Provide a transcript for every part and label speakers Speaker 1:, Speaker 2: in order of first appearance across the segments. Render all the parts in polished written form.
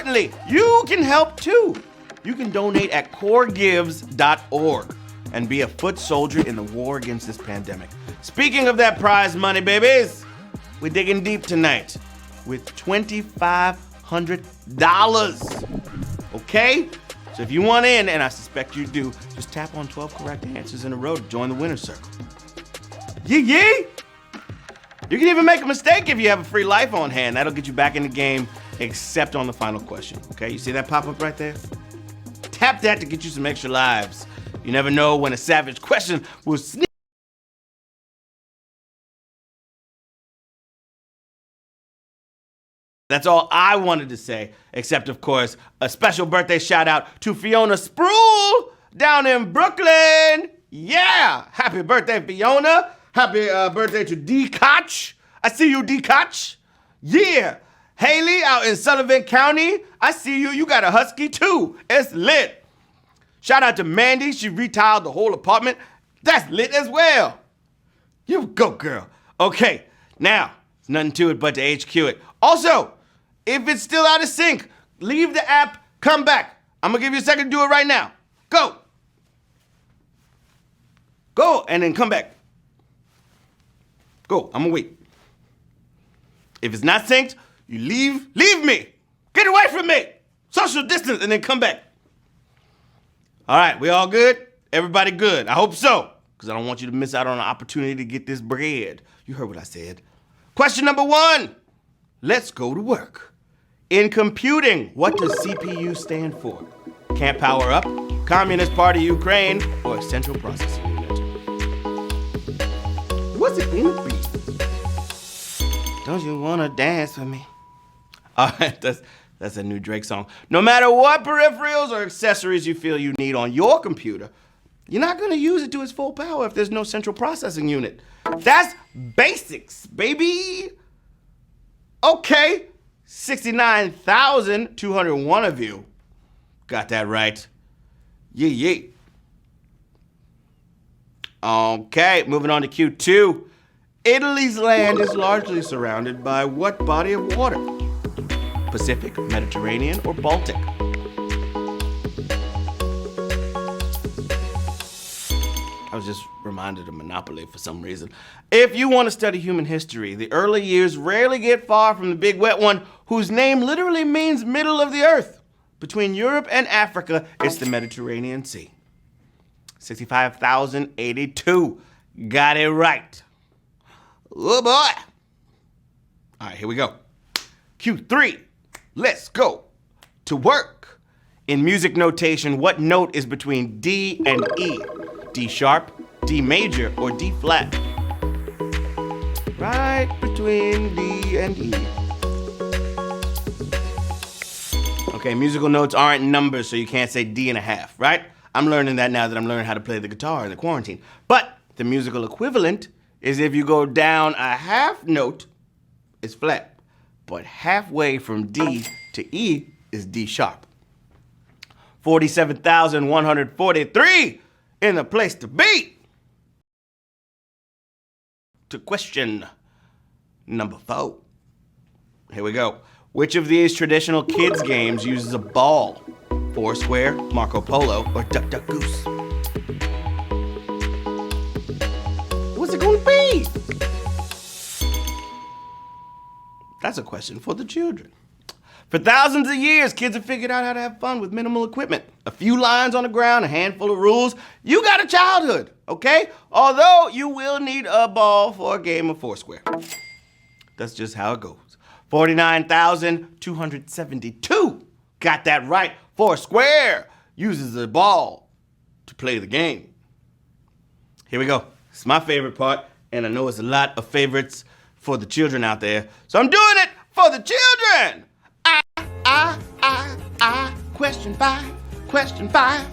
Speaker 1: importantly, you can help too. You can donate at coregives.org and be a foot soldier in the war against this pandemic. Speaking of that prize money, babies, we're digging deep tonight with $2,500. Okay? So if you want in, and I suspect you do, just tap on 12 correct answers in a row to join the winner's circle. Yee! You can even make a mistake if you have a free life on hand. That'll get you back in the game, except on the final question. Okay, you see that pop up right there? Tap that to get you some extra lives. You never know when a savage question will sneak. That's all I wanted to say, except, of course, a special birthday shout out to Fiona Spruill down in Brooklyn. Yeah! Happy birthday, Fiona. Happy birthday to D. Koch. I see you, D. Koch. Yeah. Haley out in Sullivan County. I see you. You got a husky, too. It's lit. Shout out to Mandy. She retiled the whole apartment. That's lit as well. You go, girl. Okay, now, there's nothing to it but to HQ it. Also, if it's still out of sync, leave the app, come back. I'm gonna give you a second to do it right now. Go. Go, and then come back. Go, I'm gonna wait. If it's not synced, you leave me. Get away from me. Social distance, and then come back. All right, we all good? Everybody good? I hope so, because I don't want you to miss out on an opportunity to get this bread. You heard what I said. Question number 1. Let's go to work. In computing, what does CPU stand for? Can't power up, Communist Party Ukraine, or Central Processing Unit? What's it gonna be? Don't you wanna dance with me? All right, that's a new Drake song. No matter what peripherals or accessories you feel you need on your computer, you're not gonna use it to its full power if there's no central processing unit. That's basics, baby. Okay, 69,201 of you got that right. Yee. Okay, moving on to Q2. Italy's land is largely surrounded by what body of water? Pacific, Mediterranean, or Baltic? I was just reminded of Monopoly for some reason. If you want to study human history, the early years rarely get far from the big wet one, whose name literally means middle of the earth. Between Europe and Africa, it's the Mediterranean Sea. 65,082. Got it right. Oh boy. All right, here we go. Q3. Let's go to work. In music notation, what note is between D and E? D sharp, D major, or D flat? Right between D and E. Okay, musical notes aren't numbers, so you can't say D and a half, right? I'm learning that now that I'm learning how to play the guitar in the quarantine. But the musical equivalent is if you go down a half note, it's flat. But halfway from D to E is D sharp. 47,143 in the place to be. To question number 4. Here we go. Which of these traditional kids games uses a ball? Foursquare, Marco Polo, or Duck Duck Goose? What's it gonna be? That's a question for the children. For thousands of years, kids have figured out how to have fun with minimal equipment. A few lines on the ground, a handful of rules. You got a childhood, okay? Although you will need a ball for a game of Foursquare. That's just how it goes. 49,272 got that right. Foursquare uses a ball to play the game. Here we go. It's my favorite part, and I know it's a lot of favorites for the children out there. So I'm doing it for the children. Question 5, question 5.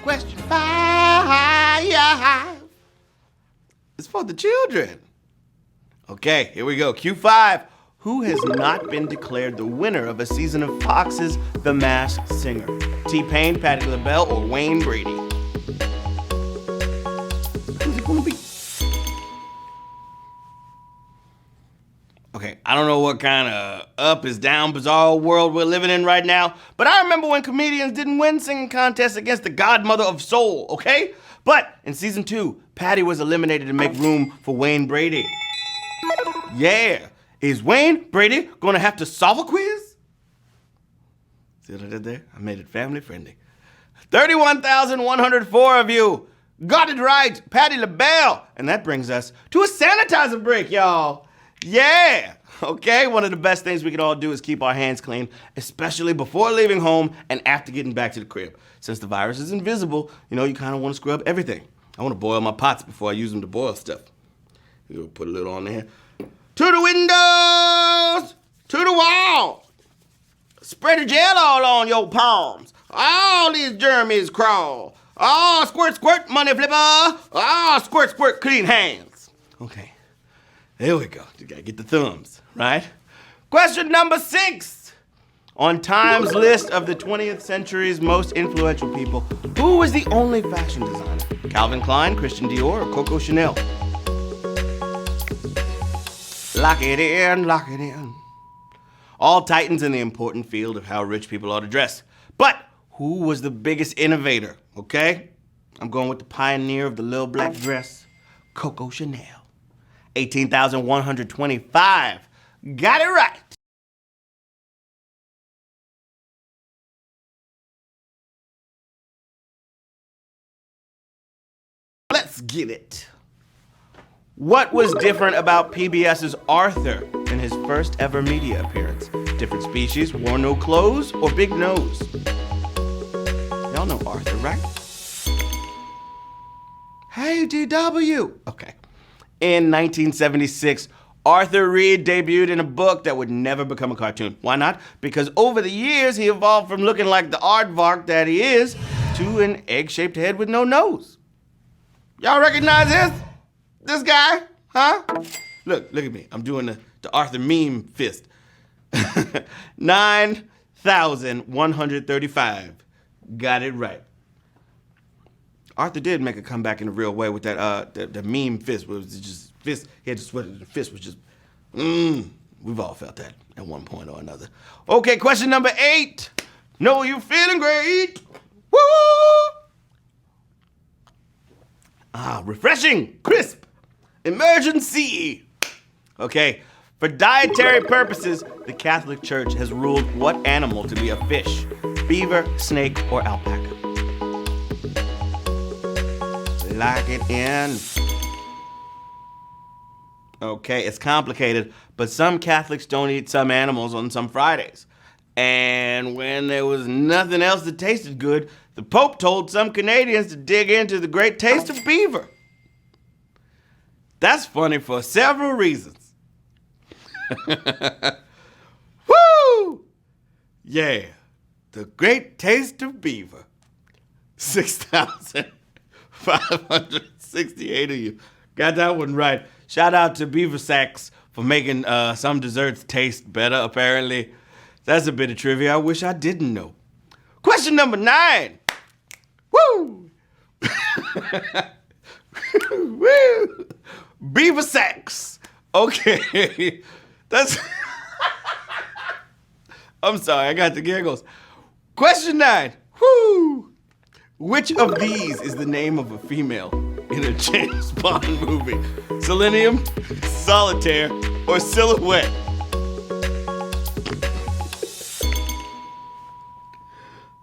Speaker 1: Question 5. It's for the children. Okay, here we go. Q5. Who has not been declared the winner of a season of Fox's The Masked Singer? T-Pain, Patti LaBelle, or Wayne Brady? Who's it gonna be? Okay, I don't know what kind of up is down, bizarre world we're living in right now. But I remember when comedians didn't win singing contests against the godmother of soul, okay? But in season 2, Patty was eliminated to make room for Wayne Brady. Yeah. Is Wayne Brady gonna have to solve a quiz? See what I did there? I made it family friendly. 31,104 of you got it right, Patti LaBelle. And that brings us to a sanitizer break, y'all. Yeah. Okay, one of the best things we can all do is keep our hands clean, especially before leaving home and after getting back to the crib. Since the virus is invisible, you kind of want to scrub everything. I want to boil my pots before I use them to boil stuff. You'll put a little on there. To the windows, to the wall. Spread the gel all on your palms. All these germs crawl. Oh, squirt, squirt, money flipper. Oh, squirt, squirt, clean hands. Okay, there we go. You gotta get the thumbs, right? Question number 6. On Time's list of the 20th century's most influential people, who was the only fashion designer? Calvin Klein, Christian Dior, or Coco Chanel? Lock it in, lock it in. All titans in the important field of how rich people ought to dress. But who was the biggest innovator, okay? I'm going with the pioneer of the little black dress, Coco Chanel. 18,125. Got it right. Let's get it. What was different about PBS's Arthur in his first ever media appearance? Different species, wore no clothes, or big nose? Y'all know Arthur, right? Hey, DW. Okay. In 1976, Arthur Reed debuted in a book that would never become a cartoon. Why not? Because over the years, he evolved from looking like the aardvark that he is to an egg-shaped head with no nose. Y'all recognize this? This guy? Huh? Look at me. I'm doing the Arthur meme fist. 9,135. Got it right. Arthur did make a comeback in a real way with that the meme fist. Where it was just fist. He had to sweat it. The fist was just. We've all felt that at one point or another. Okay, question number 8. Know you feeling great? Woo! Refreshing, crisp, emergency. Okay, for dietary purposes, the Catholic Church has ruled what animal to be a fish: beaver, snake, or alpaca? Lock it in. Okay, it's complicated, but some Catholics don't eat some animals on some Fridays. And when there was nothing else that tasted good, the Pope told some Canadians to dig into the great taste of beaver. That's funny for several reasons. Woo! Yeah, the great taste of beaver. 6,568 of you got that one right. Shout out to Beaver Sacks for making some desserts taste better, apparently. That's a bit of trivia I wish I didn't know. Question number 9. Woo! Woo! Beaver Sacks. Okay. That's... I'm sorry, I got the giggles. Question 9. Woo! Which of these is the name of a female in a James Bond movie? Selenium, Solitaire, or Silhouette?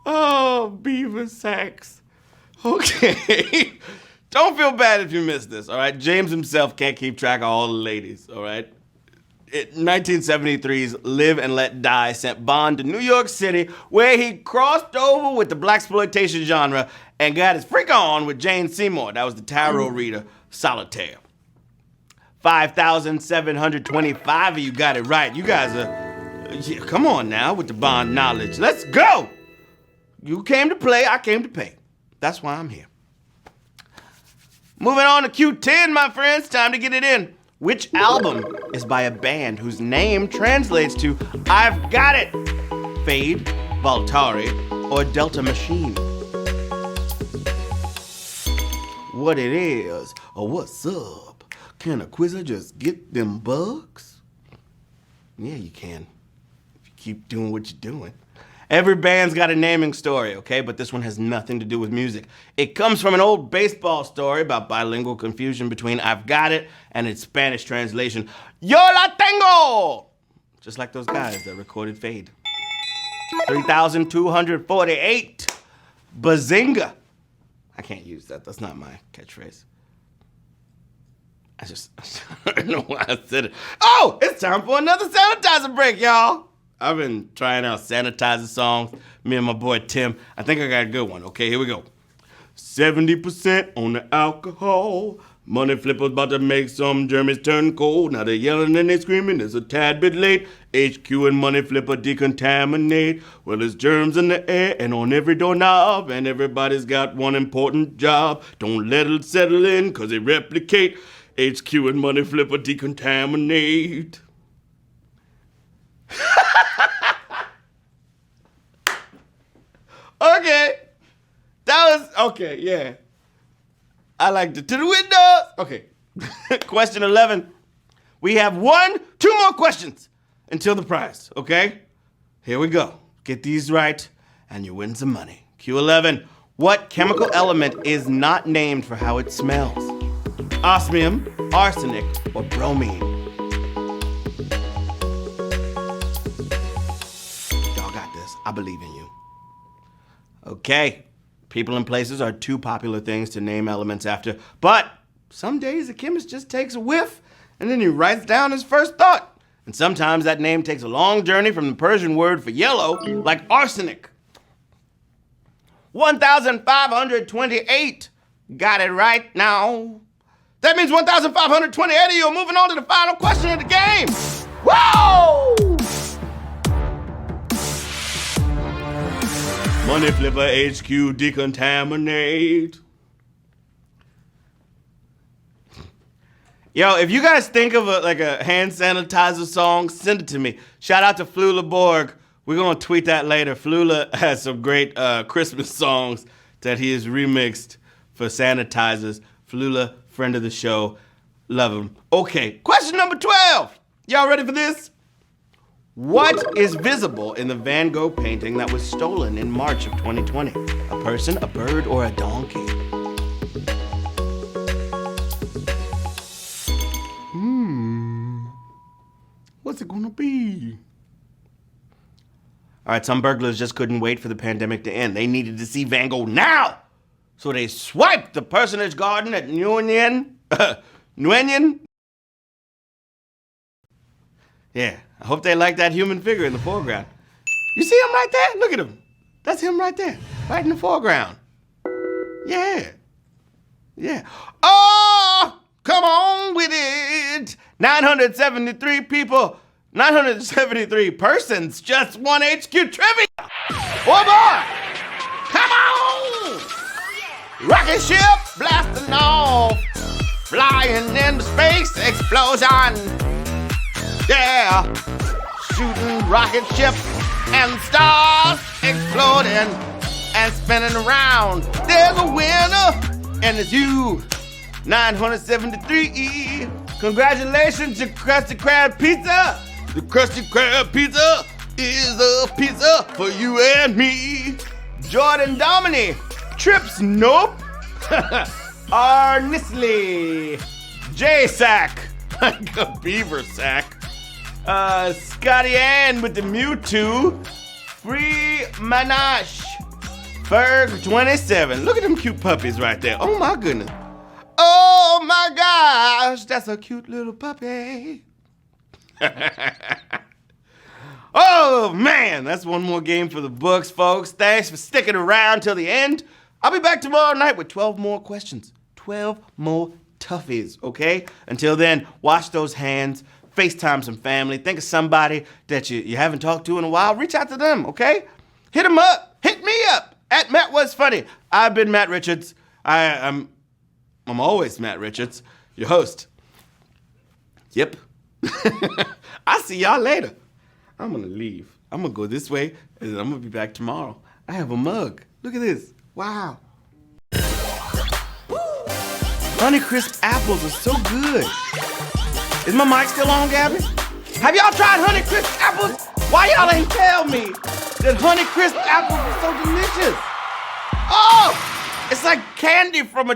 Speaker 1: Oh, Beaver Sacks. Okay. Don't feel bad if you missed this, all right? James himself can't keep track of all the ladies, all right? 1973's Live and Let Die sent Bond to New York City, where he crossed over with the blaxploitation genre and got his freak on with Jane Seymour. That was the tarot reader, Solitaire. 5,725 of you got it right. You guys are... Yeah, come on now with the Bond knowledge. Let's go! You came to play, I came to pay. That's why I'm here. Moving on to Q10, my friends. Time to get it in. Which album is by a band whose name translates to I've Got It? Fade, Voltari, or Delta Machine? What it is, or what's up? Can a quizzer just get them bugs? Yeah, you can. keep doing what you're doing. Every band's got a naming story, okay? But this one has nothing to do with music. It comes from an old baseball story about bilingual confusion between I've got it and its Spanish translation, Yo la tengo! Just like those guys that recorded Fade. 3,248. Bazinga. I can't use that. That's not my catchphrase. I don't know why I said it. Oh, it's time for another sanitizer break, y'all. I've been trying out sanitizer songs. Me and my boy Tim. I think I got a good one. Okay, here we go. 70% on the alcohol. Money flippers about to make some Germans turn cold. Now they're yelling and they're screaming. It's a tad bit late. HQ and money flipper decontaminate. Well, there's germs in the air and on every doorknob. And everybody's got one important job. Don't let it settle in, cause it replicate. HQ and money flipper decontaminate. Okay. That was, okay, yeah. I liked it. To the windows. Okay. Question 11. We have two more questions until the prize, okay? Here we go. Get these right and you win some money. Q11. What chemical element is not named for how it smells? Osmium, arsenic, or bromine? Y'all got this. I believe in you. Okay. People and places are two popular things to name elements after, but some days the chemist just takes a whiff and then he writes down his first thought. And sometimes that name takes a long journey from the Persian word for yellow, like arsenic. 1,528. Got it right now. That means 1,528 of you are moving on to the final question of the game. Whoa! Money Flipper HQ decontaminate. Yo, if you guys think of a hand sanitizer song, send it to me. Shout out to Flula Borg. We're gonna tweet that later. Flula has some great Christmas songs that he has remixed for sanitizers. Flula, friend of the show. Love him. Okay, question number 12. Y'all ready for this? What is visible in the Van Gogh painting that was stolen in March of 2020? A person, a bird, or a donkey? What's it gonna be? All right, some burglars just couldn't wait for the pandemic to end. They needed to see Van Gogh now! So they swiped the personage garden at Nguyen. Yeah, I hope they like that human figure in the foreground. You see him right there? Look at him. That's him right there, right in the foreground. Yeah. Yeah. Oh, come on with it. 973 people, 973 persons just won HQ trivia. Oh boy, come on. Rocket ship blasting off, flying into space explosion. Yeah, shooting rocket ship and stars exploding and spinning around. There's a winner, and it's you. 973. Congratulations to Krusty Krab Pizza. The Krusty Krab Pizza is a pizza for you and me. Jordan Domini. Trips Nope. Arnisly. J-Sack. Like a beaver sack. Scotty Ann with the Mewtwo. Free Manache. Ferg 27. Look at them cute puppies right there. Oh my goodness. Oh my gosh, that's a cute little puppy. Oh man, that's one more game for the books, folks. Thanks for sticking around till the end. I'll be back tomorrow night with 12 more questions. 12 more toughies, okay? Until then, wash those hands, FaceTime some family, think of somebody that you haven't talked to in a while, reach out to them, okay? Hit them up, hit me up, at Matt Was Funny. I've been Matt Richards. I'm always Matt Richards, your host. Yep. I'll see y'all later. I'm gonna leave. I'm gonna go this way, and I'm gonna be back tomorrow. I have a mug. Look at this. Wow. Honeycrisp apples are so good. Is my mic still on, Gabby? Have y'all tried Honeycrisp apples? Why y'all ain't tell me that Honeycrisp apples were so delicious? Oh, it's like candy from a